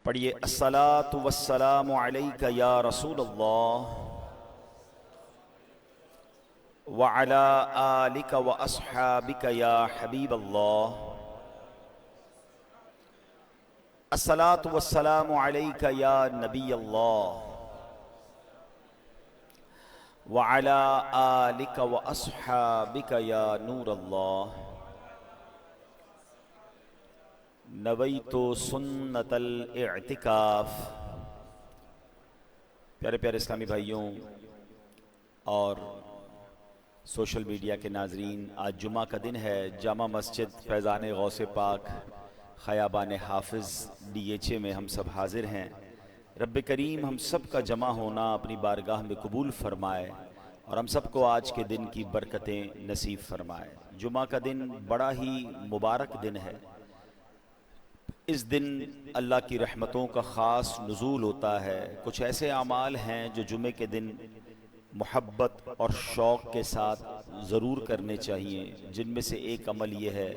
پڑھیے الصلاۃ والسلام علیک یا رسول اللہ وعلی آلک واصحابک یا حبیب اللہ۔ الصلاۃ والسلام علیک یا نبی اللہ وعلی آلک واصحابک یا نور اللہ۔ نویت سنت الاعتکاف۔ پیارے پیارے اسلامی بھائیوں اور سوشل میڈیا کے ناظرین، آج جمعہ کا دن ہے۔ جامع مسجد فیضان غوث پاک خیابان حافظ DHA میں ہم سب حاضر ہیں۔ رب کریم ہم سب کا جمع ہونا اپنی بارگاہ میں قبول فرمائے اور ہم سب کو آج کے دن کی برکتیں نصیب فرمائے۔ جمعہ کا دن بڑا ہی مبارک دن ہے۔ اس دن اللہ کی رحمتوں کا خاص نزول ہوتا ہے۔ کچھ ایسے اعمال ہیں جو جمعے کے دن محبت اور شوق کے ساتھ ضرور کرنے چاہیے، جن میں سے ایک عمل یہ ہے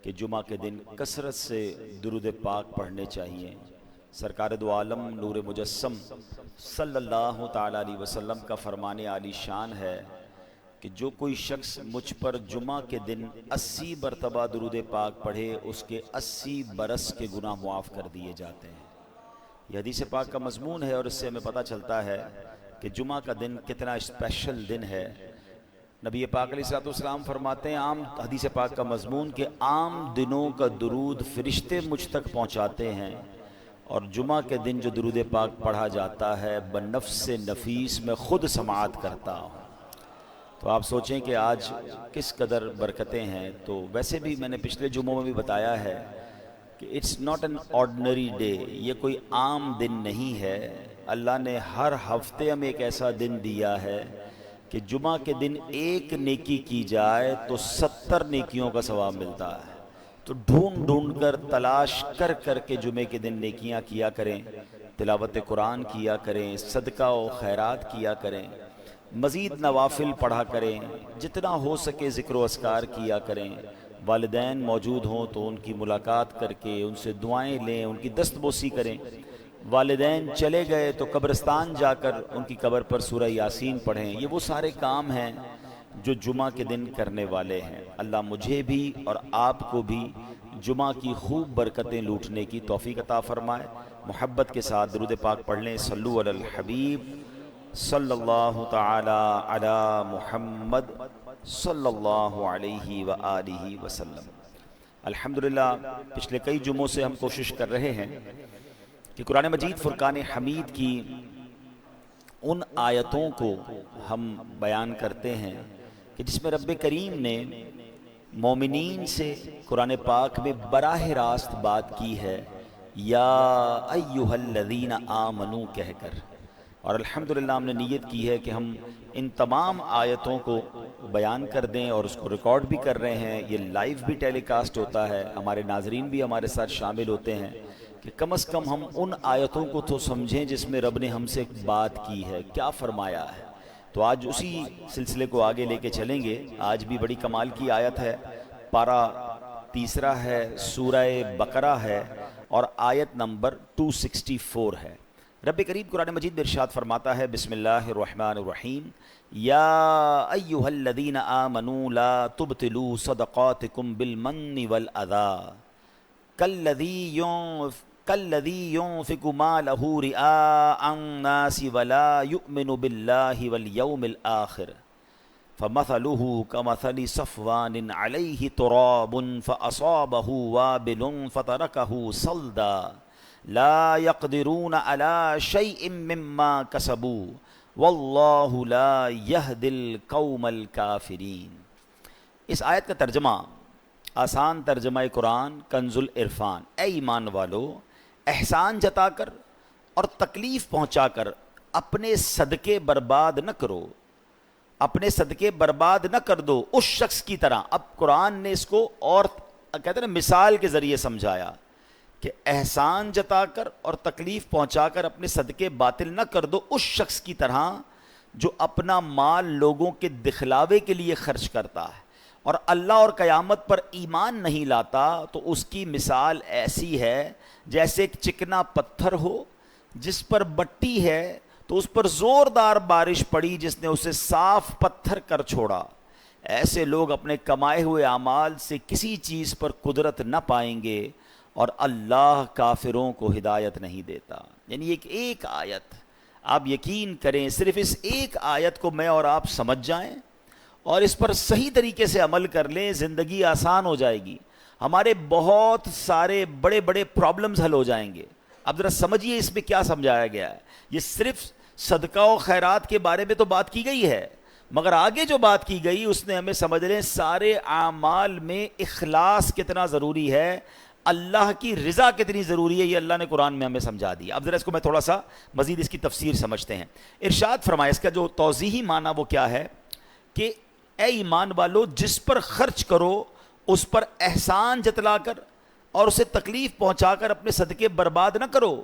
کہ جمعہ کے دن کثرت سے درود پاک پڑھنے چاہیے۔ سرکار دو عالم نور مجسم صلی اللہ تعالی علیہ وسلم کا فرمان عالی شان ہے کہ جو کوئی شخص مجھ پر جمعہ کے دن 80 مرتبہ درود پاک پڑھے، اس کے 80 برس کے گناہ معاف کر دیے جاتے ہیں۔ یہ حدیث پاک کا مضمون ہے اور اس سے ہمیں پتہ چلتا ہے کہ جمعہ کا دن کتنا اسپیشل دن ہے۔ نبی پاک علیہ السلام فرماتے ہیں، عام حدیث پاک کا مضمون کہ عام دنوں کا درود فرشتے مجھ تک پہنچاتے ہیں، اور جمعہ کے دن جو درود پاک پڑھا جاتا ہے بنفس نفیس میں خود سماعت کرتا ہوں۔ تو آپ سوچیں کہ آج کس قدر برکتیں ہیں۔ تو ویسے بھی میں نے پچھلے جمعوں میں بھی بتایا ہے کہ it's not an ordinary day, یہ کوئی عام دن نہیں ہے۔ اللہ نے ہر ہفتے ہمیں ایک ایسا دن دیا ہے کہ جمعہ کے دن ایک نیکی کی جائے تو 70 نیکیوں کا ثواب ملتا ہے۔ تو ڈھونڈ ڈھونڈ کر تلاش کر کر کے جمعے کے دن نیکیاں کیا کریں، تلاوت قرآن کیا کریں، صدقہ و خیرات کیا کریں، مزید نوافل پڑھا کریں، جتنا ہو سکے ذکر و اذکار کیا کریں۔ والدین موجود ہوں تو ان کی ملاقات کر کے ان سے دعائیں لیں، ان کی دستبوسی کریں۔ والدین چلے گئے تو قبرستان جا کر ان کی قبر پر سورہ یاسین پڑھیں۔ یہ وہ سارے کام ہیں جو جمعہ کے دن کرنے والے ہیں۔ اللہ مجھے بھی اور آپ کو بھی جمعہ کی خوب برکتیں لوٹنے کی توفیق عطا فرمائے۔ محبت کے ساتھ درود پاک پڑھ لیں۔ صلو علی الحبیب صلی اللہ تعالی علی محمد صلی اللہ علیہ وآلہ وسلم۔ الحمدللہ پچھلے کئی جمعوں سے ہم کوشش کر رہے ہیں کہ قرآن مجید فرقان حمید کی ان آیتوں کو ہم بیان کرتے ہیں کہ جس میں رب کریم نے مومنین سے قرآن پاک میں براہ راست بات کی ہے، یا ایہا الذین آمنو کہہ کر۔ اور الحمدللہ ہم نے نیت کی ہے کہ ہم ان تمام آیتوں کو بیان کر دیں اور اس کو ریکارڈ بھی کر رہے ہیں۔ یہ لائیو بھی ٹیلی کاسٹ ہوتا ہے، ہمارے ناظرین بھی ہمارے ساتھ شامل ہوتے ہیں کہ کم از کم ہم ان آیتوں کو تو سمجھیں جس میں رب نے ہم سے بات کی ہے، کیا فرمایا ہے۔ تو آج اسی سلسلے کو آگے لے کے چلیں گے۔ آج بھی بڑی کمال کی آیت ہے، پارہ 3 ہے، سورہ بقرہ ہے اور آیت نمبر 264 ہے۔ رب کریم قرآن مجید میں ارشاد فرماتا ہے، بسم اللہ الرحمن الرحیم، یا ایہا الذین آمنوا لا تبطلوا صدقاتکم بالمن والأذی کالذی ينفق مالہ رئاء الناس ولا یؤمن باللہ والیوم الآخر فمثلہ کمثل صفوان علیہ تراب فأصابہ وابل فترکہ صلدا لا يقدرون على شيء مما كسبوا واللہ لا يهدي القوم الكافرین۔ اس آیت کا ترجمہ، آسان ترجمہ قرآن کنز العرفان، اے ایمان والو، احسان جتا کر اور تکلیف پہنچا کر اپنے صدقے برباد نہ کرو، اپنے صدقے برباد نہ کر دو اس شخص کی طرح۔ اب قرآن نے اس کو اور کہتے ہیں نا مثال کے ذریعے سمجھایا کہ احسان جتا کر اور تکلیف پہنچا کر اپنے صدقے باطل نہ کر دو اس شخص کی طرح جو اپنا مال لوگوں کے دکھلاوے کے لیے خرچ کرتا ہے اور اللہ اور قیامت پر ایمان نہیں لاتا تو اس کی مثال ایسی ہے جیسے ایک چکنا پتھر ہو جس پر مٹی ہے تو اس پر زوردار بارش پڑی جس نے اسے صاف پتھر کر چھوڑا. ایسے لوگ اپنے کمائے ہوئے اعمال سے کسی چیز پر قدرت نہ پائیں گے اور اللہ کافروں کو ہدایت نہیں دیتا. یعنی ایک آیت آپ یقین کریں، صرف اس ایک آیت کو میں اور آپ سمجھ جائیں اور اس پر صحیح طریقے سے عمل کر لیں، زندگی آسان ہو جائے گی، ہمارے بہت سارے بڑے بڑے پرابلمز حل ہو جائیں گے. اب ذرا سمجھیے اس میں کیا سمجھایا گیا ہے. یہ صرف صدقہ و خیرات کے بارے میں تو بات کی گئی ہے، مگر آگے جو بات کی گئی اس نے ہمیں سمجھ لیں سارے اعمال میں اخلاص کتنا ضروری ہے، اللہ کی رضا کتنی ضروری ہے، یہ اللہ نے قرآن میں ہمیں سمجھا دیا. اب ذرا اس کو میں تھوڑا سا مزید اس کی تفسیر سمجھتے ہیں. ارشاد فرمایا، اس کا جو توضیحی معنی وہ کیا ہے کہ اے ایمان والو، جس پر خرچ کرو اس پر احسان جتلا کر اور اسے تکلیف پہنچا کر اپنے صدقے برباد نہ کرو،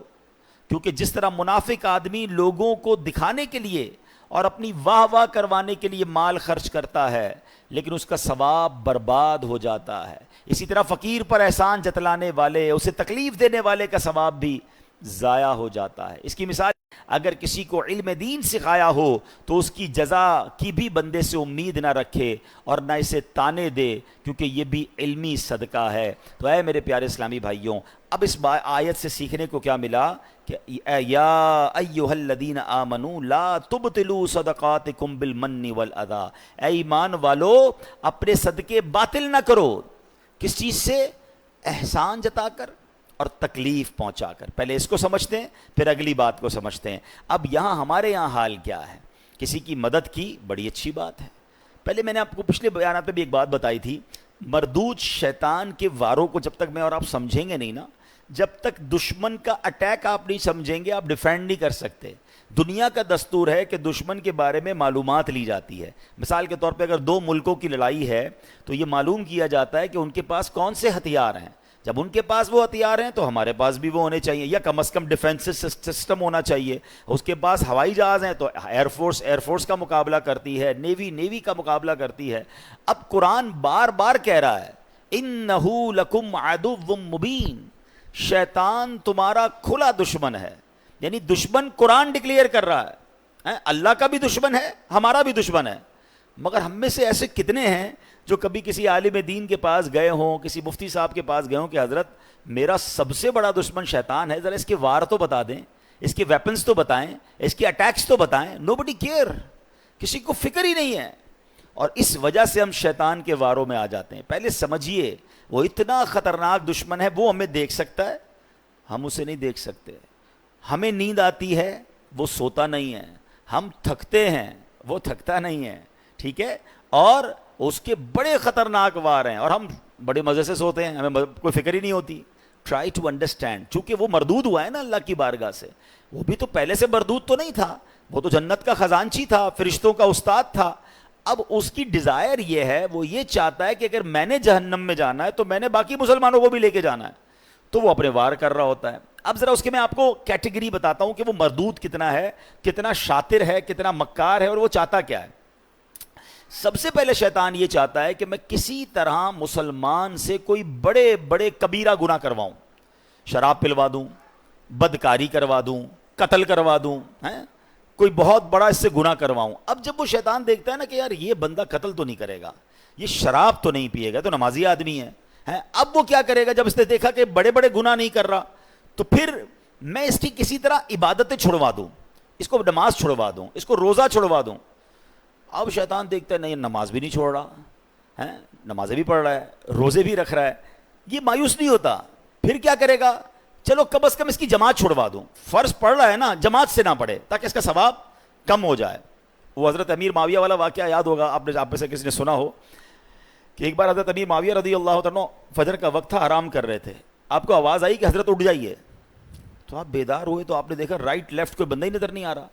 کیونکہ جس طرح منافق آدمی لوگوں کو دکھانے کے لیے اور اپنی واہ واہ کروانے کے لیے مال خرچ کرتا ہے لیکن اس کا ثواب برباد ہو جاتا ہے، اسی طرح فقیر پر احسان جتلانے والے، اسے تکلیف دینے والے کا ثواب بھی ضائع ہو جاتا ہے. اس کی مثال، اگر کسی کو علم دین سکھایا ہو تو اس کی جزا کی بھی بندے سے امید نہ رکھے اور نہ اسے تانے دے، کیونکہ یہ بھی علمی صدقہ ہے. تو اے میرے پیارے اسلامی بھائیوں، اب اس آیت سے سیکھنے کو کیا ملا کہ یا ایھا الذین آمنوا لا تبطلوا صدقاتکم بالمن والاذی، اے ایمان والو اپنے صدقے باطل نہ کرو. کس چیز سے؟ احسان جتا کر اور تکلیف پہنچا کر. پہلے اس کو سمجھتے ہیں پھر اگلی بات کو سمجھتے ہیں. اب یہاں ہمارے یہاں حال کیا ہے؟ کسی کی مدد کی بڑی اچھی بات ہے. پہلے میں نے آپ کو پچھلے بیانات میں بھی ایک بات بتائی تھی، مردود شیطان کے واروں کو جب تک میں اور آپ سمجھیں گے نہیں نا، جب تک دشمن کا اٹیک آپ نہیں سمجھیں گے آپ ڈیفینڈ نہیں کر سکتے. دنیا کا دستور ہے کہ دشمن کے بارے میں معلومات لی جاتی ہے. مثال کے طور پہ اگر دو ملکوں کی لڑائی ہے تو یہ معلوم کیا جاتا ہے کہ ان کے پاس کون سے ہتھیار ہیں. جب ان کے پاس وہ ہتھیار ہیں تو ہمارے پاس بھی وہ ہونے چاہیے، یا کم از کم ڈیفینس سسٹم ہونا چاہیے. اس کے پاس ہوائی جہاز ہیں تو ایئر فورس کا مقابلہ کرتی ہے، نیوی کا مقابلہ کرتی ہے. اب قرآن بار بار کہہ رہا ہے اِنَّهُ لَكُمْ عَدُوٌّ مُبِينٌ، شیطان تمہارا کھلا دشمن ہے. یعنی دشمن قرآن ڈکلیئر کر رہا ہے، اللہ کا بھی دشمن ہے ہمارا بھی دشمن ہے. مگر ہم میں سے ایسے کتنے ہیں جو کبھی کسی عالم دین کے پاس گئے ہوں، کسی مفتی صاحب کے پاس گئے ہوں کہ حضرت میرا سب سے بڑا دشمن شیطان ہے، ذرا اس کے وار تو بتا دیں، اس کے ویپنز تو بتائیں، اس کے اٹیکس تو بتائیں. نوبڈی کیئر، کسی کو فکر ہی نہیں ہے. اور اس وجہ سے ہم شیطان کے واروں میں آ جاتے ہیں. پہلے سمجھیے وہ اتنا خطرناک دشمن ہے، وہ ہمیں دیکھ سکتا ہے ہم اسے نہیں دیکھ سکتے. ہمیں نیند آتی ہے وہ سوتا نہیں ہے، ہم تھکتے ہیں وہ تھکتا نہیں ہے، ٹھیک ہے، اور اس کے بڑے خطرناک وار ہیں اور ہم بڑے مزے سے سوتے ہیں، ہمیں کوئی فکر ہی نہیں ہوتی. ٹرائی ٹو انڈرسٹینڈ، چونکہ وہ مردود ہوا ہے نا اللہ کی بارگاہ سے. وہ بھی تو پہلے سے مردود تو نہیں تھا، وہ تو جنت کا خزانچی تھا، فرشتوں کا استاد تھا. اب اس کی ڈیزائر یہ ہے، وہ یہ چاہتا ہے کہ اگر میں نے جہنم میں جانا ہے تو میں نے باقی مسلمانوں کو بھی لے کے جانا ہے، تو وہ اپنے وار کر رہا ہوتا ہے. اب ذرا اس کے میں آپ کو کیٹیگری بتاتا ہوں کہ وہ مردود کتنا ہے، کتنا شاطر ہے، کتنا مکار ہے، اور وہ چاہتا کیا ہے. سب سے پہلے شیطان یہ چاہتا ہے کہ میں کسی طرح مسلمان سے کوئی بڑے بڑے کبیرہ گناہ کرواؤں، شراب پلوا دوں، بدکاری کروا دوں، قتل کروا دوں، کوئی بہت بڑا اس سے گناہ کرواؤں. اب جب وہ شیطان دیکھتا ہے نا کہ یار یہ بندہ قتل تو نہیں کرے گا، یہ شراب تو نہیں پیے گا، تو نمازی آدمی ہے، اب وہ کیا کرے گا؟ جب اس نے دیکھا کہ بڑے بڑے گناہ نہیں کر رہا تو پھر میں اس کی کسی طرح عبادتیں چھڑوا دوں، اس کو نماز چھڑوا دوں، اس کو روزہ چھڑوا دوں. اب شیطان دیکھتا ہے نہیں، نماز بھی نہیں چھوڑ رہا ہے، نمازیں بھی پڑھ رہا ہے، روزے بھی رکھ رہا ہے، یہ مایوس نہیں ہوتا. پھر کیا کرے گا؟ چلو کم از کم اس کی جماعت چھڑوا دوں، فرض پڑھ رہا ہے نا، جماعت سے نہ پڑھے تاکہ اس کا ثواب کم ہو جائے. وہ حضرت امیر معاویہ والا واقعہ یاد ہوگا آپ میں سے کسی نے سنا ہو کہ ایک بار حضرت امیر معاویہ رضی اللہ عنہ فجر کا وقت تھا، آرام کر رہے تھے. آپ کو آواز آئی کہ حضرت اٹھ جائیے، تو آپ بیدار ہوئے تو آپ نے دیکھا رائٹ لیفٹ کوئی بندہ ہی نظر نہیں آ رہا.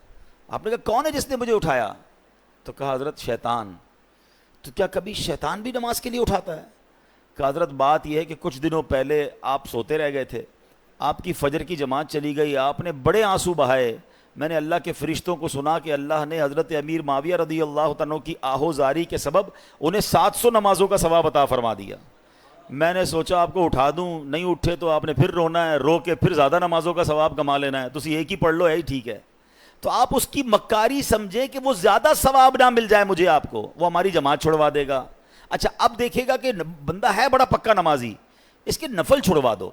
آپ نے کہا کون ہے جس نے مجھے اٹھایا؟ تو کہا حضرت شیطان. تو کیا کبھی شیطان بھی نماز کے لیے اٹھاتا ہے؟ کہا حضرت بات یہ ہے کہ کچھ دنوں پہلے آپ سوتے رہ گئے تھے، آپ کی فجر کی جماعت چلی گئی، آپ نے بڑے آنسو بہائے، میں نے اللہ کے فرشتوں کو سنا کہ اللہ نے حضرت امیر معاویہ رضی اللہ تعالیٰ کی آہوزاری کے سبب انہیں 700 نمازوں کا ثواب عطا فرما دیا. میں نے سوچا آپ کو اٹھا دوں, نہیں اٹھے تو آپ نے پھر رونا ہے, رو کے پھر زیادہ نمازوں کا ثواب کما لینا ہے, تو اسی ایک ہی پڑھ لو, یہی ٹھیک ہے. تو آپ اس کی مکاری سمجھیں کہ وہ زیادہ ثواب نہ مل جائے مجھے آپ کو, وہ ہماری جماعت چھڑوا دے گا. اچھا اب دیکھے گا کہ بندہ ہے بڑا پکا نمازی, اس کے نفل چھڑوا دو.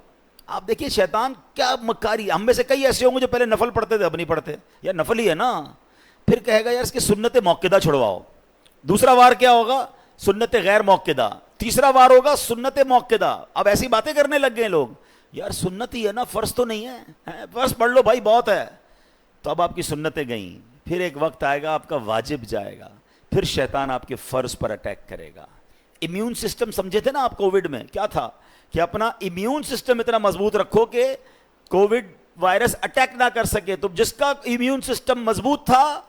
آپ دیکھیے شیطان کیا مکاری, ہم میں سے کئی ایسے ہوں گے جو پہلے نفل پڑھتے تھے اب نہیں پڑھتے, یا نفل ہی ہے نا, پھر کہے گا یار اس کی سنت موقدہ چھڑواؤ. دوسرا وار کیا ہوگا؟ سنت غیر موقدہ. تیسرا وار ہوگا سنت موقدہ. اب ایسی باتیں کرنے لگ گئے لوگ, یار سنت ہی ہے نا, فرض تو نہیں ہے, فرض پڑھ لو بھائی بہت ہے. تو اب آپ کی سنتیں گئیں, پھر ایک وقت آئے گا آپ کا واجب جائے گا, پھر شیطان آپ کے فرض پر اٹیک کرے گا. امیون سسٹم سمجھے تھے نا آپ کووڈ میں, کیا تھا کہ اپنا امیون سسٹم اتنا مضبوط رکھو کہ کووڈ وائرس اٹیک نہ کر سکے. تو جس کا امیون سسٹم مضبوط تھا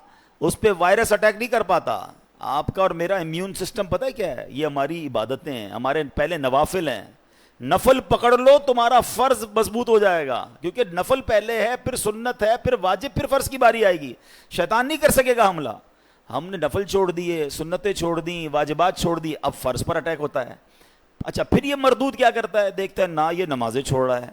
اس پہ وائرس اٹیک نہیں کر پاتا. آپ کا اور میرا امیون سسٹم پتہ ہے کیا ہے؟ یہ ہماری عبادتیں ہیں, ہمارے پہلے نوافل ہیں. نفل پکڑ لو تمہارا فرض مضبوط ہو جائے گا, کیونکہ نفل پہلے ہے, پھر سنت ہے, پھر واجب, پھر فرض کی باری آئے گی. شیطان نہیں کر سکے گا حملہ. ہم نے نفل چھوڑ دیے, سنتیں چھوڑ دیں, واجبات چھوڑ دی, اب فرض پر اٹیک ہوتا ہے. اچھا پھر یہ مردود کیا کرتا ہے؟ دیکھتا ہے نہ یہ نمازیں چھوڑ رہا ہے,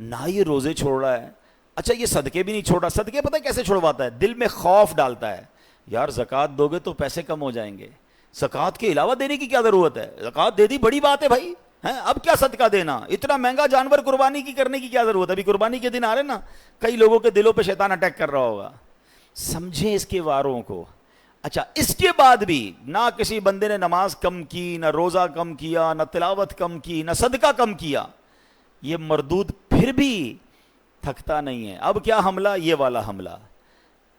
نہ یہ روزے چھوڑ رہا ہے, اچھا یہ صدقے بھی نہیں چھوڑ رہا. صدقے پتہ ہے کیسے چھوڑواتا ہے؟ دل میں خوف ڈالتا ہے, یار زکوٰۃ دو گے تو پیسے کم ہو جائیں گے, زکوٰۃ کے علاوہ دینے کی کیا ضرورت ہے, زکوٰۃ دے دی بڑی بات ہے بھائی, اب کیا صدقہ دینا, اتنا مہنگا جانور قربانی کی کرنے کی کیا ضرورت ہے, ابھی قربانی کے دن آ رہے نا, کئی لوگوں کے دلوں پہ شیطان اٹیک کر رہا ہوگا. سمجھیں اس کے واروں کو. اچھا اس کے بعد بھی نہ کسی بندے نے نماز کم کی, نہ روزہ کم کیا, نہ تلاوت کم کی, نہ صدقہ کم کیا, یہ مردود پھر بھی تھکتا نہیں ہے. اب کیا حملہ؟ یہ والا حملہ,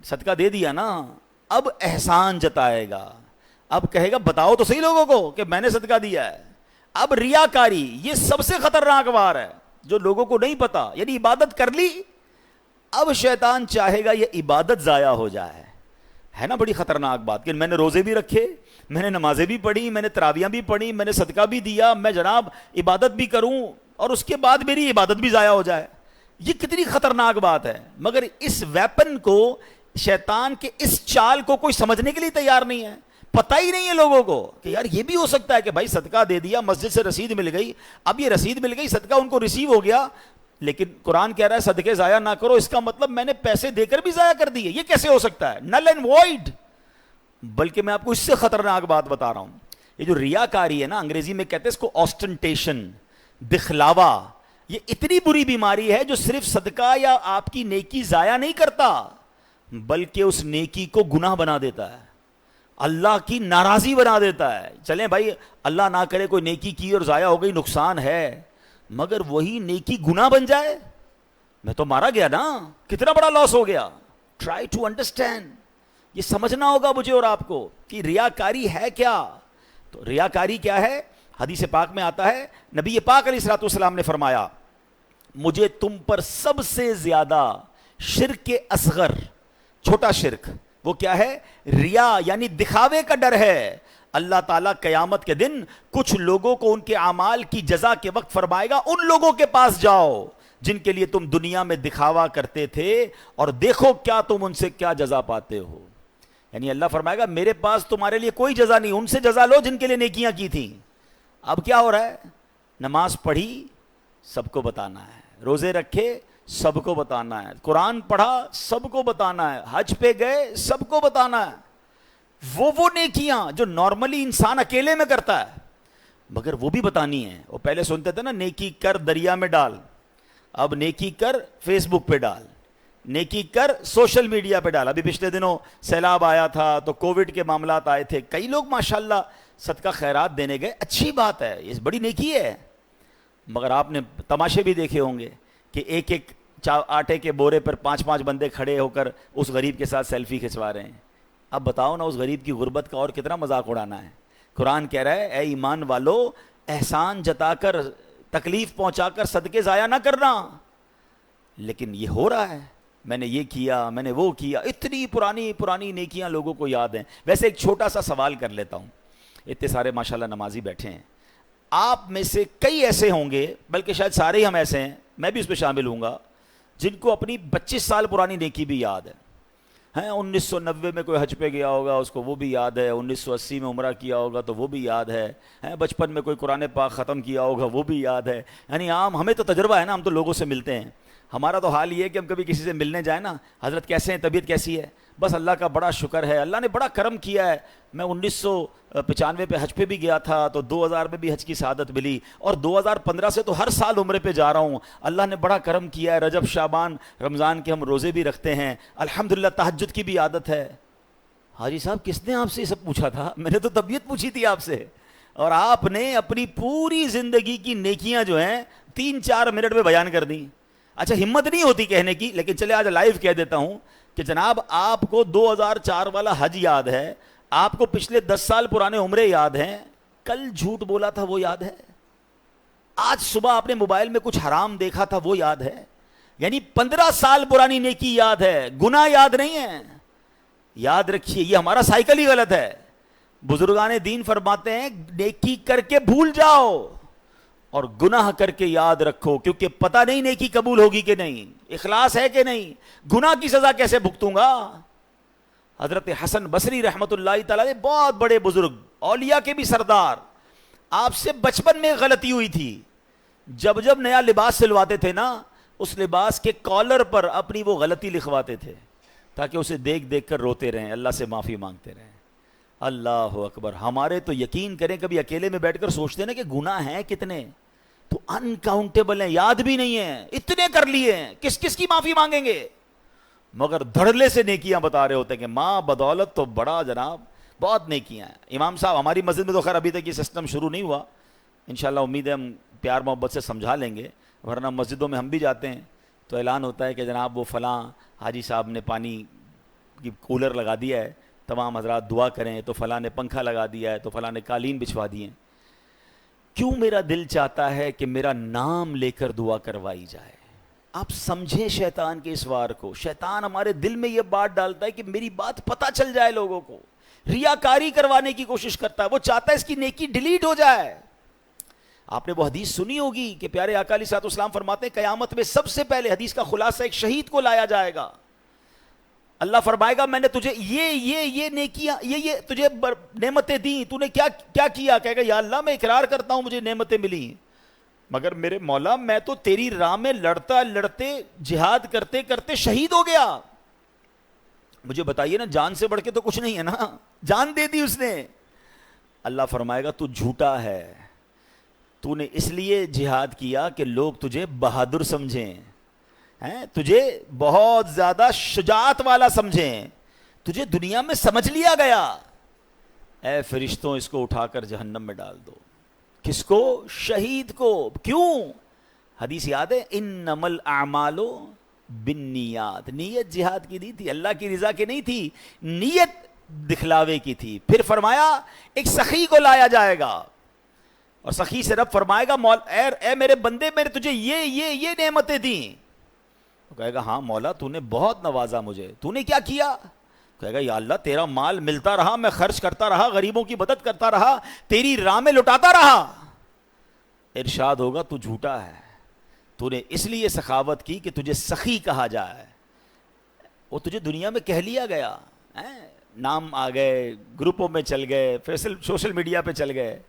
صدقہ دے دیا نا, اب احسان جتائے گا, اب کہے گا بتاؤ تو صحیح لوگوں کو کہ میں نے صدقہ دیا ہے. اب ریاکاری یہ سب سے خطرناک وار ہے جو لوگوں کو نہیں پتا. یعنی عبادت کر لی, اب شیطان چاہے گا یہ عبادت ضائع ہو جائے. ہے نا بڑی خطرناک بات کہ میں نے روزے بھی رکھے, میں نے نمازیں بھی پڑھی, میں نے تراویحیں بھی پڑھی, میں نے صدقہ بھی دیا, میں جناب عبادت بھی کروں, اور اس کے بعد میری عبادت بھی ضائع ہو جائے. یہ کتنی خطرناک بات ہے. مگر اس ویپن کو, شیطان کے اس چال کو کوئی سمجھنے کے لیے تیار نہیں ہے. پتہ ہی نہیں ہے لوگوں کو کہ یار یہ بھی ہو سکتا ہے کہ بھائی صدقہ دے دیا, مسجد سے رسید مل گئی, اب یہ رسید مل گئی, صدقہ ان کو ریسیو ہو گیا, لیکن قرآن کہہ رہا ہے صدقے ضائع نہ کرو, اس کا مطلب میں نے پیسے دے کر بھی ضائع کر دیے. یہ کیسے ہو سکتا ہے؟ Null and void. بلکہ میں آپ کو اس سے خطرناک بات بتا رہا ہوں. یہ جو ریاکاری ہے نا, انگریزی میں کہتے ہیں اس کو آسٹنٹیشن, دکھلاوا, یہ اتنی بری بیماری ہے جو صرف صدقہ یا آپ کی نیکی ضائع نہیں کرتا, بلکہ اس نیکی کو گناہ بنا دیتا ہے, اللہ کی ناراضی بنا دیتا ہے. چلیں بھائی اللہ نہ کرے کوئی نیکی کی اور ضائع ہو گئی, نقصان ہے, مگر وہی نیکی گناہ بن جائے, میں تو مارا گیا نا, کتنا بڑا لاس ہو گیا. ٹرائی ٹو انڈرسٹینڈ, یہ سمجھنا ہوگا مجھے اور آپ کو کہ ریاکاری ہے کیا. تو ریاکاری کیا ہے؟ حدیث پاک میں آتا ہے, نبی پاک علیہ الصلوۃ والسلام نے فرمایا, مجھے تم پر سب سے زیادہ شرک اصغر, چھوٹا شرک, وہ کیا ہے؟ ریا, یعنی دکھاوے کا ڈر ہے. اللہ تعالیٰ قیامت کے دن کچھ لوگوں کو ان کے اعمال کی جزا کے وقت فرمائے گا, ان لوگوں کے پاس جاؤ جن کے لیے تم دنیا میں دکھاوا کرتے تھے, اور دیکھو کیا تم ان سے کیا جزا پاتے ہو. یعنی اللہ فرمائے گا میرے پاس تمہارے لیے کوئی جزا نہیں, ان سے جزا لو جن کے لیے نیکیاں کی تھیں. اب کیا ہو رہا ہے؟ نماز پڑھی سب کو بتانا ہے, روزے رکھے سب کو بتانا ہے, قرآن پڑھا سب کو بتانا ہے, حج پہ گئے سب کو بتانا ہے. وہ نیکیاں جو نارملی انسان اکیلے میں کرتا ہے, مگر وہ بھی بتانی ہے. وہ پہلے سنتے تھے نا نیکی کر دریا میں ڈال, اب نیکی کر فیس بک پہ ڈال, نیکی کر سوشل میڈیا پہ ڈال. ابھی پچھلے دنوں سیلاب آیا تھا تو کووڈ کے معاملات آئے تھے, کئی لوگ ماشاءاللہ صدقہ خیرات دینے گئے, اچھی بات ہے, یہ بڑی نیکی ہے. مگر آپ نے تماشے بھی دیکھے ہوں گے کہ ایک ایک آٹے کے بورے پر 5-5 بندے کھڑے ہو کر اس غریب کے ساتھ سیلفی کھنچوا رہے ہیں. اب بتاؤ نا اس غریب کی غربت کا اور کتنا مذاق اڑانا ہے. قرآن کہہ رہا ہے اے ایمان والو, احسان جتا کر, تکلیف پہنچا کر صدقے ضائع نہ کرنا. لیکن یہ ہو رہا ہے, میں نے یہ کیا, میں نے وہ کیا, اتنی پرانی پرانی نیکیاں لوگوں کو یاد ہیں. ویسے ایک چھوٹا سا سوال کر لیتا ہوں, اتنے سارے ماشاءاللہ نمازی بیٹھے ہیں, آپ میں سے کئی ایسے ہوں گے, بلکہ شاید سارے ہی ہم ایسے ہیں, میں بھی اس پہ شامل ہوں گا, جن کو اپنی 25 سال پرانی نیکی بھی یاد ہے. ہیں 1990 میں کوئی حج پہ گیا ہوگا اس کو وہ بھی یاد ہے, 1980 میں عمرہ کیا ہوگا تو وہ بھی یاد ہے, بچپن میں کوئی قرآن پاک ختم کیا ہوگا وہ بھی یاد ہے. یعنی عام ہمیں تو تجربہ ہے نا, ہم تو لوگوں سے ملتے ہیں. ہمارا تو حال یہ ہے کہ ہم کبھی کسی سے ملنے جائیں نا, حضرت کیسے ہیں, طبیعت کیسی ہے, بس اللہ کا بڑا شکر ہے, اللہ نے بڑا کرم کیا ہے. میں 1995 پہ حج پہ بھی گیا تھا تو 2000 میں بھی حج کی سعادت ملی, اور 2015 سے تو ہر سال عمرے پہ جا رہا ہوں. اللہ نے بڑا کرم کیا ہے, رجب شعبان رمضان کے ہم روزے بھی رکھتے ہیں الحمدللہ, تہجد کی بھی عادت ہے. حاجی صاحب کس نے آپ سے یہ سب پوچھا تھا؟ میں نے تو طبیعت پوچھی تھی آپ سے, اور آپ نے اپنی پوری زندگی کی نیکیاں جو ہیں 3-4 منٹ میں بیان کر دیں. اچھا ہمت نہیں ہوتی کہنے کی, لیکن چلے آج لائیو کہہ دیتا ہوں کہ جناب آپ کو 2004 والا حج یاد ہے, آپ کو پچھلے 10 سال پرانے عمرے یاد ہیں, کل جھوٹ بولا تھا وہ یاد ہے, آج صبح آپ نے موبائل میں کچھ حرام دیکھا تھا وہ یاد ہے, یعنی 15 سال پرانی نیکی یاد ہے, گناہ یاد نہیں ہے. یاد رکھیے یہ ہمارا سائیکل ہی غلط ہے. بزرگان دین فرماتے ہیں نیکی کر کے بھول جاؤ اور گناہ کر کے یاد رکھو, کیونکہ پتہ نہیں نیکی قبول ہوگی کہ نہیں, اخلاص ہے کہ نہیں, گناہ کی سزا کیسے بھگتوں گا. حضرت حسن بصری رحمت اللہ تعالی بہت بڑے بزرگ, اولیاء کے بھی سردار, آپ سے بچپن میں غلطی ہوئی تھی. جب جب نیا لباس سلواتے تھے نا, اس لباس کے کالر پر اپنی وہ غلطی لکھواتے تھے تاکہ اسے دیکھ دیکھ کر روتے رہیں, اللہ سے معافی مانگتے رہیں. اللہ اکبر. ہمارے تو یقین کریں کبھی اکیلے میں بیٹھ کر سوچتے نا کہ گناہ ہیں کتنے, تو انکاؤنٹیبل ہیں, یاد بھی نہیں ہیں, اتنے کر لیے ہیں, کس کس کی معافی مانگیں گے, مگر دھڑلے سے نیکیاں بتا رہے ہوتے ہیں کہ ماں بدولت تو بڑا جناب بہت نیکیاں ہیں. امام صاحب ہماری مسجد میں تو خیر ابھی تک یہ سسٹم شروع نہیں ہوا, انشاءاللہ امید ہے ہم پیار محبت سے سمجھا لیں گے, ورنہ مسجدوں میں ہم بھی جاتے ہیں تو اعلان ہوتا ہے کہ جناب وہ فلاں حاجی صاحب نے پانی کی کولر لگا دیا ہے, تمام حضرات دعا کریں, تو فلاں نے پنکھا لگا دیا ہے, تو فلاں نے قالین بچھوا دیے. کیوں میرا دل چاہتا ہے کہ میرا نام لے کر دعا کروائی جائے. آپ سمجھیں شیطان کے اس وار کو. شیطان ہمارے دل میں یہ بات ڈالتا ہے کہ میری بات پتہ چل جائے لوگوں کو, ریاکاری کروانے کی کوشش کرتا ہے, وہ چاہتا ہے اس کی نیکی ڈیلیٹ ہو جائے. آپ نے وہ حدیث سنی ہوگی کہ پیارے آقا علیہ الصلوۃ والسلام فرماتے ہیں قیامت میں سب سے پہلے, حدیث کا خلاصہ, ایک شہید کو لایا جائے گا. اللہ فرمائے گا میں نے تجھے یہ نیکیاں یہ تجھے نعمتیں دیں, تو نے کیا کیا؟ کہے گا یا اللہ میں اقرار کرتا ہوں مجھے نعمتیں ملی, مگر میرے مولا میں تو تیری راہ میں لڑتے جہاد کرتے کرتے شہید ہو گیا. مجھے بتائیے نا, جان سے بڑھ کے تو کچھ نہیں ہے نا, جان دے دی اس نے. اللہ فرمائے گا تو جھوٹا ہے, تو نے اس لیے جہاد کیا کہ لوگ تجھے بہادر سمجھیں, تجھے بہت زیادہ شجاعت والا سمجھیں, تجھے دنیا میں سمجھ لیا گیا. اے فرشتوں اس کو اٹھا کر جہنم میں ڈال دو. کس کو؟ شہید کو. کیوں؟ حدیث یاد ہے, انما الاعمال بالنیات. نیت جہاد کی نہیں تھی, اللہ کی رضا کی نہیں تھی, نیت دکھلاوے کی تھی. پھر فرمایا ایک سخی کو لایا جائے گا, اور سخی سے رب فرمائے گا اے میرے بندے میں نے تجھے یہ نعمتیں دیں. تو کہے گا ہاں مولا تو نے بہت نوازا مجھے, تو نے کیا کیا؟ کہے گا یا اللہ تیرا مال ملتا رہا, میں خرچ کرتا رہا, غریبوں کی مدد کرتا رہا, تیری راہ میں لٹاتا رہا. ارشاد ہوگا تو جھوٹا ہے, تو نے اس لیے سخاوت کی کہ تجھے سخی کہا جائے, وہ تجھے دنیا میں کہہ لیا گیا, نام آ گئے, گروپوں میں چل گئے, سوشل میڈیا پہ چل گئے.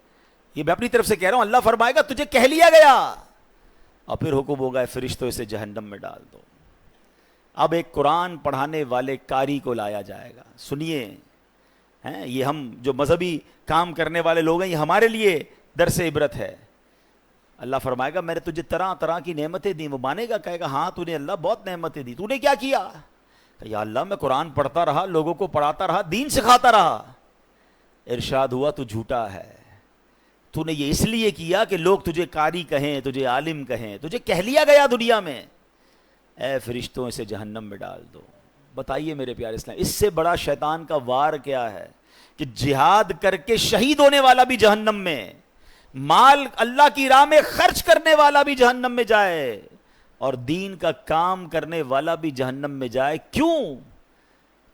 یہ میں اپنی طرف سے کہہ رہا ہوں, اللہ فرمائے گا تجھے کہہ لیا گیا, اور پھر حکم ہوگا فرشتوں اسے جہنم میں ڈال دو. اب ایک قرآن پڑھانے والے قاری کو لایا جائے گا. سنیے, یہ ہم جو مذہبی کام کرنے والے لوگ ہیں یہ ہمارے لیے درس عبرت ہے. اللہ فرمائے گا میں نے تجھے طرح طرح کی نعمتیں دی. وہ مانے گا, کہے گا ہاں تو نے اللہ بہت نعمتیں دی, تو نے کیا کیا؟ کہ یا اللہ میں قرآن پڑھتا رہا, لوگوں کو پڑھاتا رہا, دین سکھاتا رہا. ارشاد ہوا تو جھوٹا ہے, تو نے یہ اس لیے کیا کہ لوگ تجھے قاری کہیں, تجھے عالم کہیں, تجھے کہہ لیا گیا دنیا میں. اے فرشتوں اسے جہنم میں ڈال دو. بتائیے میرے پیارے اسلام, اس سے بڑا شیطان کا وار کیا ہے کہ جہاد کر کے شہید ہونے والا بھی جہنم میں, مال اللہ کی راہ میں خرچ کرنے والا بھی جہنم میں جائے, اور دین کا کام کرنے والا بھی جہنم میں جائے. کیوں؟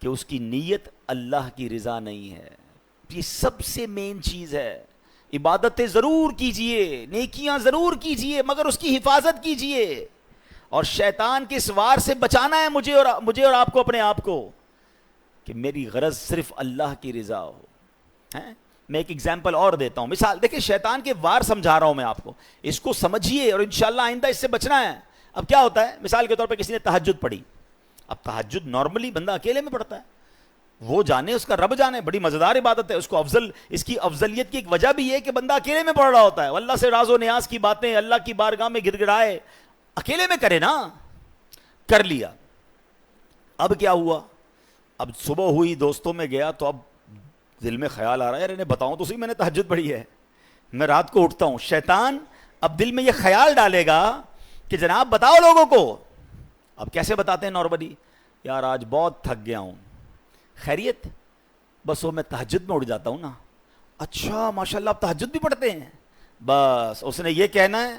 کہ اس کی نیت اللہ کی رضا نہیں ہے. یہ سب سے مین چیز ہے. عبادتیں ضرور کیجئے, نیکیاں ضرور کیجئے, مگر اس کی حفاظت کیجئے. اور شیطان کے اس وار سے بچانا ہے مجھے اور آپ کو, اپنے آپ کو. کہ میری غرض صرف اللہ کی رضا ہو. میں ایک ایگزامپل اور دیتا ہوں. مثال دیکھیں, شیطان کے وار سمجھا رہا ہوں میں آپ کو, اس کو سمجھیے اور انشاءاللہ آئندہ اس سے بچنا ہے. اب کیا ہوتا ہے, مثال کے طور پہ کسی نے تہجد پڑھی. اب تہجد نارملی بندہ اکیلے میں پڑھتا ہے, وہ جانے, اس کا رب جانے, بڑی مزیدار عبادت ہے. اس کو اس کی افضلیت کی ایک وجہ بھی ہے کہ بندہ اکیلے میں پڑھ رہا ہوتا ہے. اللہ سے راز و نیاز کی باتیں اللہ کی بارگاہ میں گڑ گڑائے, اکیلے میں کرے نا. کر لیا. اب کیا ہوا, اب صبح ہوئی, دوستوں میں گیا, تو اب دل میں خیال آ رہا ہے, یار انہیں بتاؤں تو صحیح میں نے تہجد پڑھی ہے, میں رات کو اٹھتا ہوں. شیطان اب دل میں یہ خیال ڈالے گا کہ جناب بتاؤ لوگوں کو. اب کیسے بتاتے ہیں نارملی, یار آج بہت تھک گیا ہوں, خیریت, بس وہ میں تہجد میں اٹھ جاتا ہوں نا. اچھا ماشاءاللہ آپ تہجد بھی پڑھتے ہیں. بس اس نے یہ کہنا ہے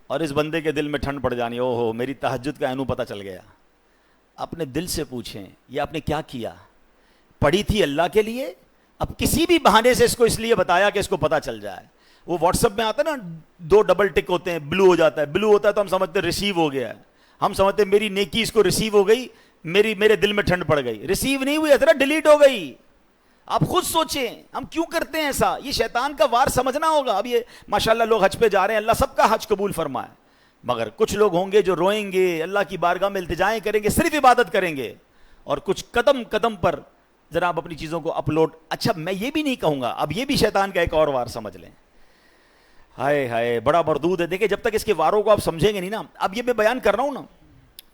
اور اس بندے کے دل میں ٹھنڈ پڑ جانی, او ہو میری تہجد کا اینو پتہ چل گیا. اپنے دل سے پوچھیں یہ آپ نے کیا کیا, پڑھی تھی اللہ کے لیے, اب کسی بھی بہانے سے اس کو اس لیے بتایا کہ اس کو پتہ چل جائے. وہ واٹس ایپ میں آتا ہے نا, 2 ڈبل ٹک ہوتے ہیں, بلو ہو جاتا ہے. بلو ہوتا ہے تو ہم سمجھتے ریسیو ہو گیا ہے, ہم سمجھتے میری نیکی اس کو ریسیو ہو گئی, میرے دل میں ٹھنڈ پڑ گئی. ریسیو نہیں ہوئی, اتنا ڈیلیٹ ہو گئی. آپ خود سوچیں ہم کیوں کرتے ہیں ایسا. یہ شیطان کا وار سمجھنا ہوگا. اب یہ ماشاءاللہ لوگ حج پہ جا رہے ہیں, اللہ سب کا حج قبول فرمائے, مگر کچھ لوگ ہوں گے جو روئیں گے, اللہ کی بارگاہ میں التجائیں کریں گے, صرف عبادت کریں گے, اور کچھ قدم قدم پر جناب اپنی چیزوں کو اپلوڈ. اچھا میں یہ بھی نہیں کہوں گا, اب یہ بھی شیطان کا ایک اور وار سمجھ لیں. ہائے ہائے بڑا مردود ہے. دیکھیں جب تک اس کے واروں کو آپ سمجھیں گے نہیں نا, اب یہ میں بیان کر رہا ہوں نا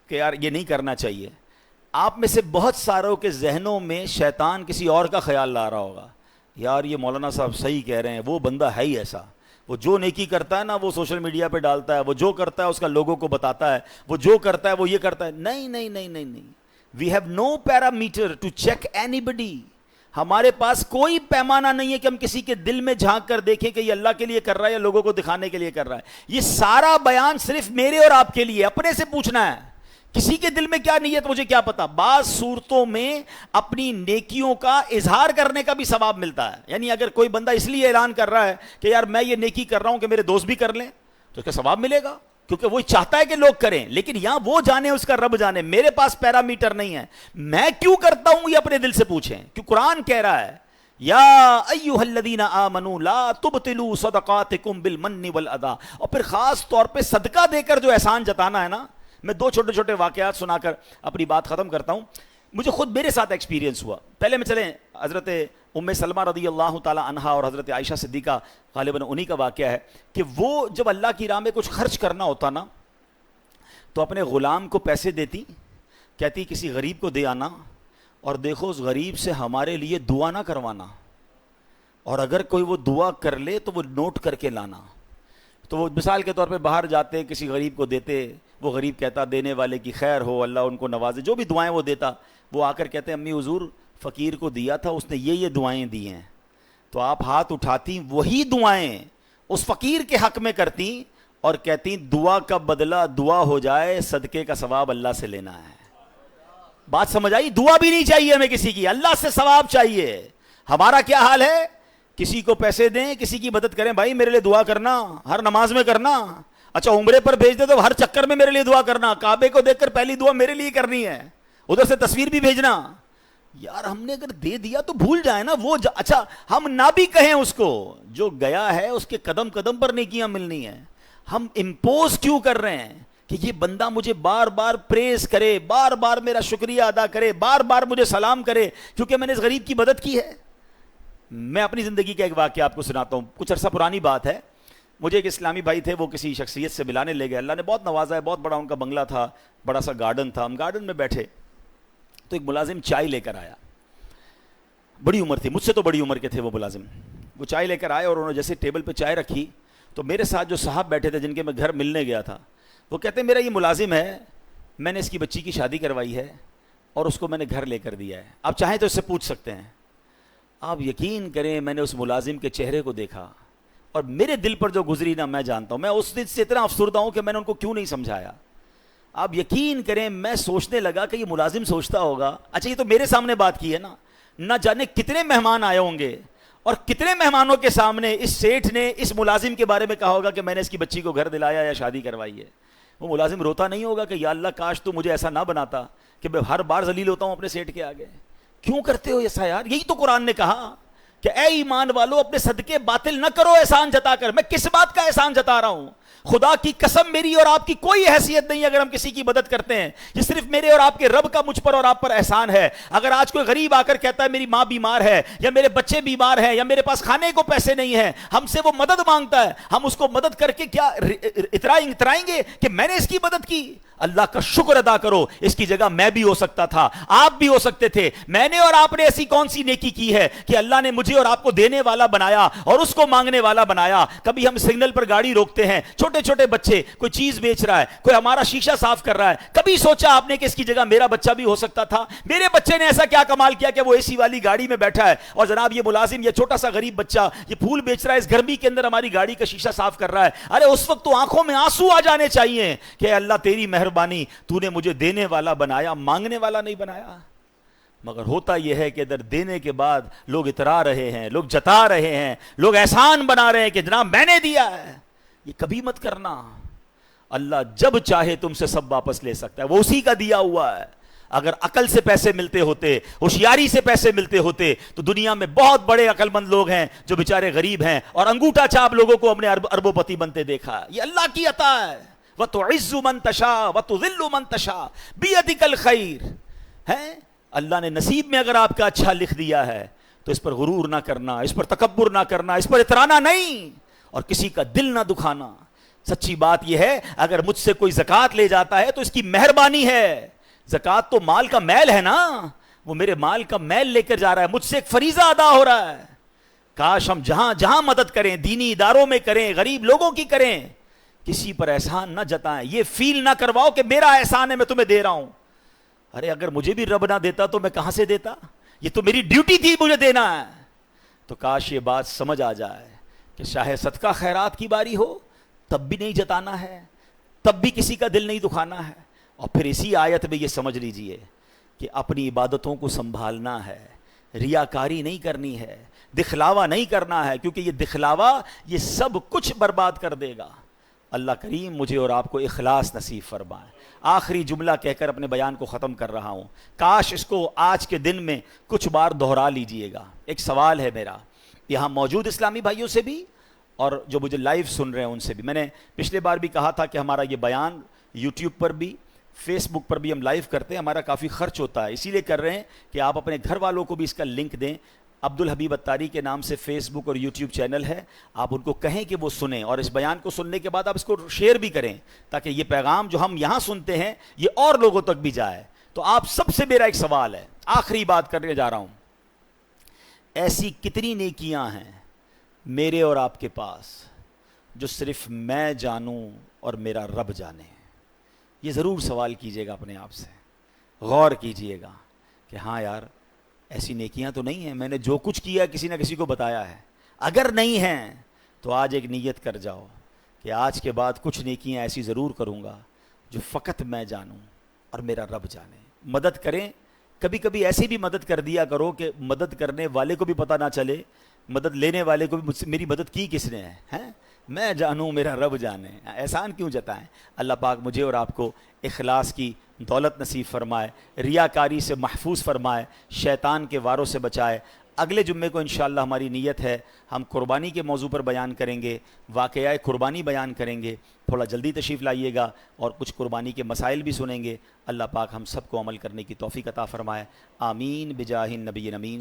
کہ یار یہ نہیں کرنا چاہیے, آپ میں سے بہت ساروں کے ذہنوں میں شیطان کسی اور کا خیال لا رہا ہوگا, یار یہ مولانا صاحب صحیح کہہ رہے ہیں, وہ بندہ ہے ہی ایسا, وہ جو نیکی کرتا ہے نا وہ سوشل میڈیا پہ ڈالتا ہے, وہ جو کرتا ہے اس کا لوگوں کو بتاتا ہے, وہ جو کرتا ہے وہ یہ کرتا ہے. نہیں نہیں نہیں نہیں نہیں, we have no parameter to check anybody. ہمارے پاس کوئی پیمانہ نہیں ہے کہ ہم کسی کے دل میں جھانک کر دیکھیں کہ یہ اللہ کے لیے کر رہا ہے یا لوگوں کو دکھانے کے لیے کر رہا ہے. یہ سارا بیان صرف میرے اور آپ کے لیے, اپنے سے پوچھنا ہے. کسی کے دل میں کیا نیت مجھے کیا پتا. بعض صورتوں میں اپنی نیکیوں کا اظہار کرنے کا بھی ثواب ملتا ہے. یعنی اگر کوئی بندہ اس لیے اعلان کر رہا ہے کہ یار میں یہ نیکی کر رہا ہوں کہ میرے دوست بھی کر لیں, تو اس کا ثواب ملے گا, کیونکہ وہ چاہتا ہے کہ لوگ کریں. لیکن یہاں وہ جانے اس کا رب جانے, میرے پاس پیرامیٹر نہیں ہے. میں کیوں کرتا ہوں یہ اپنے دل سے پوچھیں, کیوں قرآن کہہ رہا ہے یا ایھا الذین آمنوا لا تبطلوا صدقاتکم بالمن والاذی. اور پھر خاص طور پہ صدقہ دے کر جو احسان جتانا ہے نا. میں 2 چھوٹے چھوٹے واقعات سنا کر اپنی بات ختم کرتا ہوں. مجھے خود میرے ساتھ ایکسپیرینس ہوا. پہلے میں چلیں حضرت ام سلمہ رضی اللہ تعالی عنہا اور حضرت عائشہ صدیقہ غالباً انہی کا واقعہ ہے کہ وہ جب اللہ کی راہ میں کچھ خرچ کرنا ہوتا نا تو اپنے غلام کو پیسے دیتی, کہتی کسی غریب کو دے آنا, اور دیکھو اس غریب سے ہمارے لیے دعا نہ کروانا, اور اگر کوئی وہ دعا کر لے تو وہ نوٹ کر کے لانا. تو وہ مثال کے طور پہ باہر جاتے, کسی غریب کو دیتے, وہ غریب کہتا دینے والے کی خیر ہو, اللہ ان کو نوازے, جو بھی دعائیں وہ دیتا. وہ آ کر کہتے امی حضور فقیر کو دیا تھا, اس نے یہ دعائیں دی ہیں. تو آپ ہاتھ اٹھاتی, وہی دعائیں اس فقیر کے حق میں کرتی اور کہتی دعا کا بدلہ دعا ہو جائے, صدقے کا ثواب اللہ سے لینا ہے. بات سمجھ آئی؟ دعا بھی نہیں چاہیے ہمیں کسی کی, اللہ سے ثواب چاہیے. ہمارا کیا حال ہے, کسی کو پیسے دیں, کسی کی مدد کریں, بھائی میرے لیے دعا کرنا, ہر نماز میں کرنا. اچھا عمرے پر بھیج دے تو ہر چکر میں میرے لیے دعا کرنا, کعبے کو دیکھ کر پہلی دعا میرے لیے کرنی ہے, ادھر سے تصویر بھی بھیجنا. یار ہم نے اگر دے دیا تو بھول جائے نا وہ اچھا ہم نہ بھی کہیں اس کو, جو گیا ہے اس کے قدم قدم پر نیکیاں ملنی ہیں. ہم امپوز کیوں کر رہے ہیں کہ یہ بندہ مجھے بار بار پریز کرے, بار بار میرا شکریہ ادا کرے, بار بار مجھے سلام کرے کیونکہ میں نے اس غریب کی مدد کی ہے. میں اپنی زندگی کا ایک واقعہ آپ کو سناتا ہوں, کچھ عرصہ پرانی بات ہے. مجھے ایک اسلامی بھائی تھے, وہ کسی شخصیت سے ملانے لے گئے, اللہ نے بہت نوازا ہے, بہت بڑا ان کا بنگلہ تھا, بڑا سا گارڈن تھا. ہم گارڈن میں بیٹھے تو ایک ملازم چائے لے کر آیا, بڑی عمر تھی, مجھ سے تو بڑی عمر کے تھے وہ ملازم. وہ چائے لے کر آئے اور انہوں نے جیسے ٹیبل پہ چائے رکھی تو میرے ساتھ جو صاحب بیٹھے تھے جن کے میں گھر ملنے گیا تھا, وہ کہتے ہیں میرا یہ ملازم ہے, میں نے اس کی بچی کی شادی کروائی ہے اور اس کو میں نے گھر لے کر دیا ہے, آپ چاہیں تو اس سے پوچھ سکتے ہیں. آپ یقین کریں میں نے اس ملازم کے چہرے کو دیکھا اور میرے دل پر جو گزری نا میں جانتا ہوں, میں اس دن سے اتنا افسردہ ہوں کہ میں نے ان کو کیوں نہیں سمجھایا. آپ یقین کریں میں سوچنے لگا کہ یہ ملازم سوچتا ہوگا, اچھا یہ تو میرے سامنے بات کی ہے نا, نہ جانے کتنے مہمان آئے ہوں گے اور کتنے مہمانوں کے سامنے اس سیٹھ نے اس ملازم کے بارے میں کہا ہوگا کہ میں نے اس کی بچی کو گھر دلایا یا شادی کروائی ہے. وہ ملازم روتا نہیں ہوگا کہ یا اللہ کاش تو مجھے ایسا نہ بناتا کہ میں ہر بار ذلیل ہوتا ہوں اپنے سیٹھ کے آگے. کیوں کرتے ہو ایسا یار؟ یہی تو قرآن نے کہا کہ اے ایمان والو اپنے صدقے باطل نہ کرو احسان جتا کر. میں کس بات کا احسان جتا رہا ہوں؟ خدا کی قسم میری اور آپ کی کوئی حیثیت نہیں اگر ہم کسی کی مدد کرتے ہیں. یہ صرف میرے اور آپ کے رب کا مجھ پر اور آپ پر احسان ہے. اگر آج کوئی غریب آ کر کہتا ہے میری ماں بیمار ہے یا میرے بچے بیمار ہیں یا میرے پاس کھانے کو پیسے نہیں ہیں, ہم سے وہ مدد مانگتا ہے, ہم اس کو مدد کر کے کیا اترائیں گے کہ میں نے اس کی مدد کی؟ اللہ کا شکر ادا کرو, اس کی جگہ میں بھی ہو سکتا تھا, آپ بھی ہو سکتے تھے. میں نے اور آپ نے ایسی کون سی نیکی کی ہے کہ اللہ نے مجھے اور آپ کو دینے والا بنایا اور اس کو مانگنے والا بنایا؟ کبھی ہم سگنل پر گاڑی روکتے ہیں, چھوٹے چھوٹے بچے, کوئی چیز بیچ رہا ہے, کوئی ہمارا شیشہ صاف کر رہا ہے, کبھی سوچا آپ نے کہ اس کی جگہ میرا بچہ بھی ہو سکتا تھا؟ میرے بچے نے ایسا کیا کمال کیا کہ وہ اے سی والی گاڑی میں بیٹھا ہے اور جناب یہ ملازم, یہ چھوٹا سا غریب بچہ یہ پھول بیچ رہا ہے, اس گرمی کے اندر ہماری گاڑی کا شیشہ صاف کر رہا ہے. ارے اس وقت تو آنکھوں میں آنسو آ جانے چاہیے کہ اللہ تیری مہربانی, تو نے مجھے دینے والا بنایا, مانگنے والا نہیں بنایا. مگر ہوتا یہ ہے کہ ادھر دینے کے بعد لوگ اترا رہے ہیں, لوگ جتا رہے ہیں, لوگ احسان بنا رہے ہیں کہ جناب میں نے دیا ہے. یہ کبھی مت کرنا. اللہ جب چاہے تم سے سب واپس لے سکتا ہے, وہ اسی کا دیا ہوا ہے. اگر عقل سے پیسے ملتے ہوتے, ہوشیاری سے پیسے ملتے ہوتے, تو دنیا میں بہت بڑے عقل مند لوگ ہیں جو بیچارے غریب ہیں اور انگوٹھا چاپ لوگوں کو ہم نے اربوں پتی بنتے دیکھا. یہ اللہ کی عطا ہے. وَتُعِزُّ مَن تَشَاءُ وَتُذِلُّ مَن تَشَاءُ بِيَدِكَ الْخَيْرُ. ہے اللہ نے نصیب میں اگر آپ کا اچھا لکھ دیا ہے تو اس پر غرور نہ کرنا, اس پر تکبر نہ کرنا, اس پر اترانا نہیں اور کسی کا دل نہ دکھانا. سچی بات یہ ہے اگر مجھ سے کوئی زکوٰۃ لے جاتا ہے تو اس کی مہربانی ہے. زکوٰۃ تو مال کا میل ہے نا, وہ میرے مال کا میل لے کر جا رہا ہے, مجھ سے ایک فریضہ ادا ہو رہا ہے. کاش ہم جہاں جہاں مدد کریں, دینی اداروں میں کریں, غریب لوگوں کی کریں, کسی پر احسان نہ جتائیں. یہ فیل نہ کرواؤ کہ میرا احسان ہے میں تمہیں دے رہا ہوں. ارے اگر مجھے بھی رب نہ دیتا تو میں کہاں سے دیتا؟ یہ تو میری ڈیوٹی تھی مجھے دینا ہے. تو کاش یہ بات سمجھ آ جائے کہ چاہے صدقہ خیرات کی باری ہو تب بھی نہیں جتانا ہے, تب بھی کسی کا دل نہیں دکھانا ہے. اور پھر اسی آیت میں یہ سمجھ لیجئے کہ اپنی عبادتوں کو سنبھالنا ہے, ریاکاری نہیں کرنی ہے, دکھلاوا نہیں کرنا ہے, کیونکہ یہ دکھلاوا یہ سب کچھ برباد کر دے گا. اللہ کریم مجھے اور آپ کو اخلاص نصیب فرمائے. آخری جملہ کہہ کر اپنے بیان کو ختم کر رہا ہوں, کاش اس کو آج کے دن میں کچھ بار دہرا لیجئے گا. ایک سوال ہے میرا یہاں موجود اسلامی بھائیوں سے بھی اور جو مجھے لائیو سن رہے ہیں ان سے بھی. میں نے پچھلے بار بھی کہا تھا کہ ہمارا یہ بیان یوٹیوب پر بھی, فیس بک پر بھی ہم لائیو کرتے ہیں, ہمارا کافی خرچ ہوتا ہے, اسی لیے کر رہے ہیں کہ آپ اپنے گھر والوں کو بھی اس کا لنک دیں. عبدالحبیب اتاری کے نام سے فیس بک اور یوٹیوب چینل ہے, آپ ان کو کہیں کہ وہ سنیں اور اس بیان کو سننے کے بعد آپ اس کو شیئر بھی کریں تاکہ یہ پیغام جو ہم یہاں سنتے ہیں یہ اور لوگوں تک بھی جائے. تو آپ سب سے میرا ایک سوال ہے, آخری بات کرنے جا رہا ہوں, ایسی کتنی نیکیاں ہیں میرے اور آپ کے پاس جو صرف میں جانوں اور میرا رب جانے؟ یہ ضرور سوال کیجئے گا اپنے آپ سے, غور کیجئے گا کہ ہاں یار ایسی نیکیاں تو نہیں ہیں, میں نے جو کچھ کیا کسی نہ کسی کو بتایا ہے. اگر نہیں ہیں تو آج ایک نیت کر جاؤ کہ آج کے بعد کچھ نیکیاں ایسی ضرور کروں گا جو فقط میں جانوں اور میرا رب جانے. مدد کریں, کبھی کبھی ایسی بھی مدد کر دیا کرو کہ مدد کرنے والے کو بھی پتہ نہ چلے, مدد لینے والے کو بھی مجھ سے میری مدد کی کس نے ہے, میں جانوں میرا رب جانے. احسان کیوں جتائیں؟ اللہ پاک مجھے اور آپ کو اخلاص کی دولت نصیب فرمائے, ریاکاری سے محفوظ فرمائے, شیطان کے واروں سے بچائے. اگلے جمعے کو انشاءاللہ ہماری نیت ہے ہم قربانی کے موضوع پر بیان کریں گے, واقعہ قربانی بیان کریں گے. تھوڑا جلدی تشریف لائیے گا اور کچھ قربانی کے مسائل بھی سنیں گے. اللہ پاک ہم سب کو عمل کرنے کی توفیق عطا فرمائے. آمین بجاہ النبی امین.